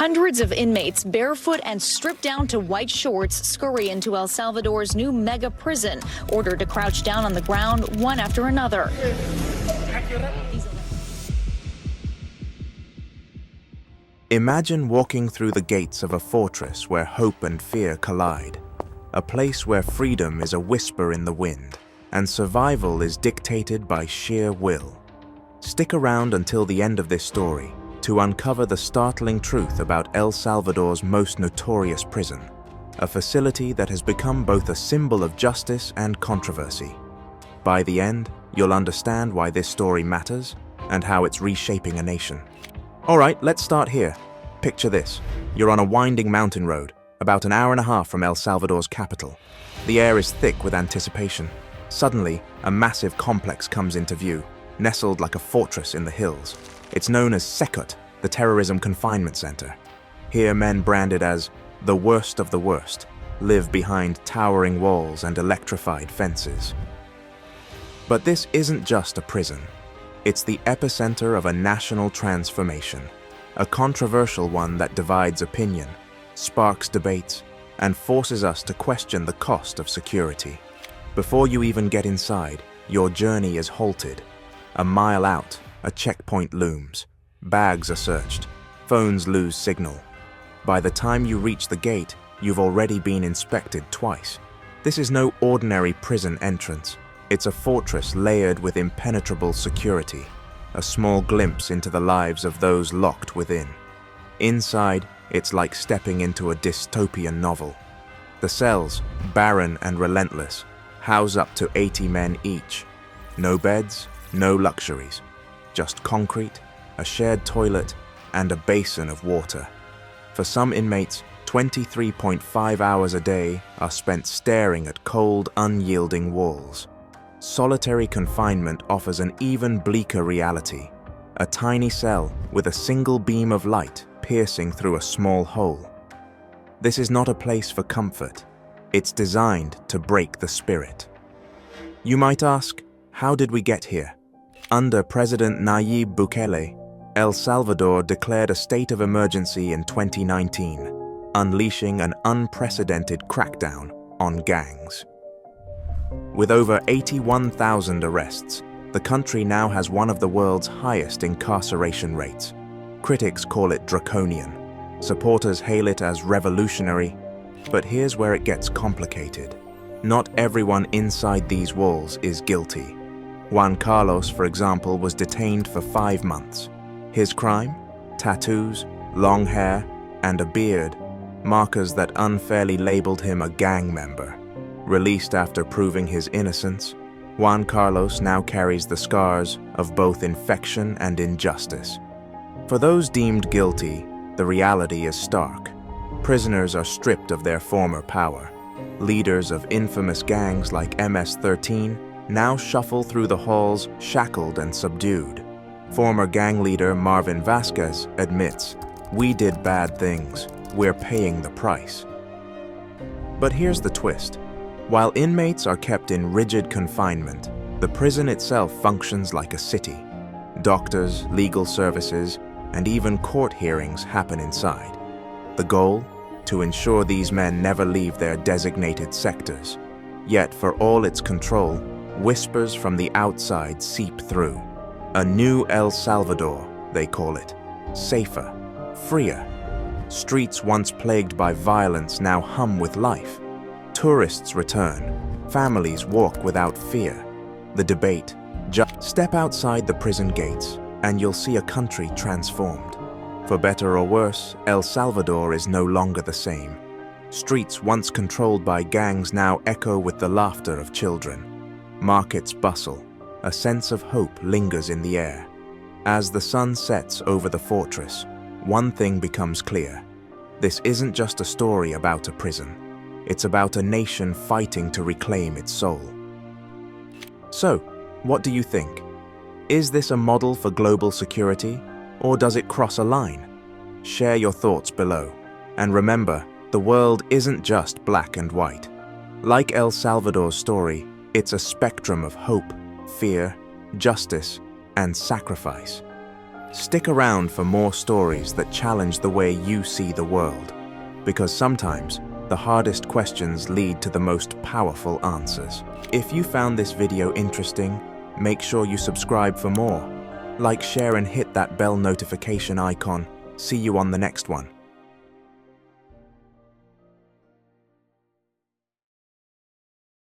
Hundreds of inmates, barefoot and stripped down to white shorts, scurry into El Salvador's new mega prison, ordered to crouch down on the ground one after another. Imagine walking through the gates of a fortress where hope and fear collide, a place where freedom is a whisper in the wind, and survival is dictated by sheer will. Stick around until the end of this story to uncover the startling truth about El Salvador's most notorious prison, a facility that has become both a symbol of justice and controversy. By the end, you'll understand why this story matters and how it's reshaping a nation. All right, let's start here. Picture this. You're on a winding mountain road, about an hour and a half from El Salvador's capital. The air is thick with anticipation. Suddenly, a massive complex comes into view, nestled like a fortress in the hills. It's known as CECOT, the Terrorism Confinement Center. Here, men branded as the worst of the worst live behind towering walls and electrified fences. But this isn't just a prison. It's the epicenter of a national transformation, a controversial one that divides opinion, sparks debates, and forces us to question the cost of security. Before you even get inside, your journey is halted. A mile out, a checkpoint looms. Bags are searched. Phones lose signal. By the time you reach the gate, you've already been inspected twice. This is no ordinary prison entrance. It's a fortress layered with impenetrable security, a small glimpse into the lives of those locked within. Inside, it's like stepping into a dystopian novel. The cells, barren and relentless, house up to 80 men each. No beds, no luxuries. Just concrete, a shared toilet, and a basin of water. For some inmates, 23.5 hours a day are spent staring at cold, unyielding walls. Solitary confinement offers an even bleaker reality. A tiny cell with a single beam of light piercing through a small hole. This is not a place for comfort. It's designed to break the spirit. You might ask, how did we get here? Under President Nayib Bukele, El Salvador declared a state of emergency in 2019, unleashing an unprecedented crackdown on gangs. With over 81,000 arrests, the country now has one of the world's highest incarceration rates. Critics call it draconian. Supporters hail it as revolutionary. But here's where it gets complicated. Not everyone inside these walls is guilty. Juan Carlos, for example, was detained for 5 months. His crime? Tattoos, long hair, and a beard, markers that unfairly labeled him a gang member. Released after proving his innocence, Juan Carlos now carries the scars of both infection and injustice. For those deemed guilty, the reality is stark. Prisoners are stripped of their former power. Leaders of infamous gangs like MS-13 now shuffle through the halls shackled and subdued. Former gang leader Marvin Vasquez admits, "We did bad things. We're paying the price." But here's the twist. While inmates are kept in rigid confinement, the prison itself functions like a city. Doctors, legal services, and even court hearings happen inside. The goal? To ensure these men never leave their designated sectors. Yet, for all its control, whispers from the outside seep through. A new El Salvador, they call it. Safer, freer. Streets once plagued by violence now hum with life. Tourists return. Families walk without fear. The debate, just step outside the prison gates and you'll see a country transformed. For better or worse, El Salvador is no longer the same. Streets once controlled by gangs now echo with the laughter of children. Markets bustle. A sense of hope lingers in the air. As the sun sets over the fortress, one thing becomes clear. This isn't just a story about a prison. It's about a nation fighting to reclaim its soul. So, what do you think? Is this a model for global security, or does it cross a line? Share your thoughts below. And remember, the world isn't just black and white. Like El Salvador's story, it's a spectrum of hope, fear, justice, and sacrifice. Stick around for more stories that challenge the way you see the world, because sometimes the hardest questions lead to the most powerful answers. If you found this video interesting, make sure you subscribe for more. Like, share, and hit that bell notification icon. See you on the next one.